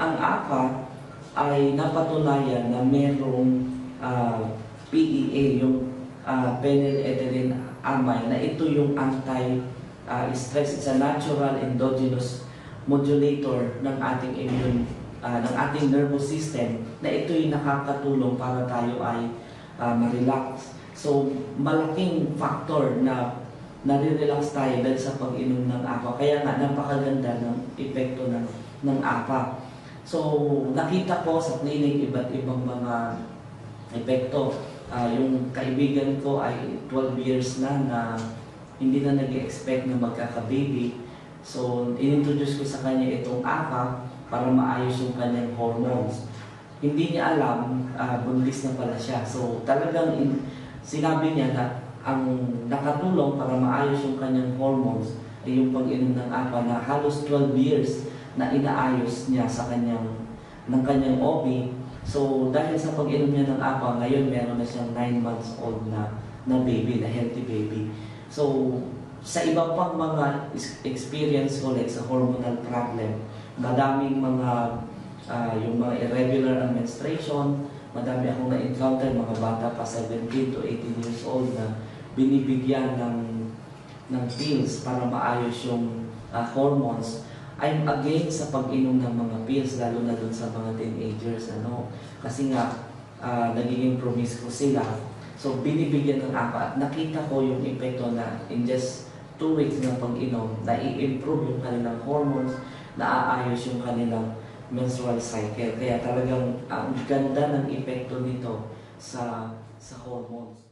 ang APA ay napatunayan na merong PEA, yung phenylethylamine amine, na ito yung anti-stress. It's a natural endogenous modulator ng ating ng ating nervous system, na ito'y nakakatulong para tayo ay ma-relax. So, malaking factor na nare-relax tayo dahil sa pag-inom ng APA. Kaya nga, napakaganda ng epekto ng APA. So, nakita ko sa clinic iba't ibang mga epekto. Yung kaibigan ko ay 12 years na hindi na nag-expect na magkaka-baby. So, inintroduce ko sa kanya itong APA para maayos yung kanyang hormones. Hindi niya alam, buntis na pala siya. So, talagang sinabi niya na ang nakatulong para maayos yung kanyang hormones ay yung pag-inom ng APA na halos 12 years na inaayos niya sa ng kanyang OB. So, dahil sa pag-inom niya ng APA, ngayon meron na siyang 9 months old na baby, na healthy baby. So, sa iba pang mga experience ko, like sa hormonal problem, madaming yung mga irregular menstruation, madami akong na-encounter, mga bata pa 17 to 18 years old na binibigyan ng pills para maayos yung hormones. I'm against sa pag-inom ng mga pills, lalo na dun sa mga teenagers, kasi nga nagiging promiscuous sila. So binibigyan ng APA at nakita ko yung epekto na in just 2 weeks ng pag-inom, na i-improve yung kanilang hormones, naaayos yung kanilang menstrual cycle. Kaya talagang ang ganda ng epekto nito sa hormones.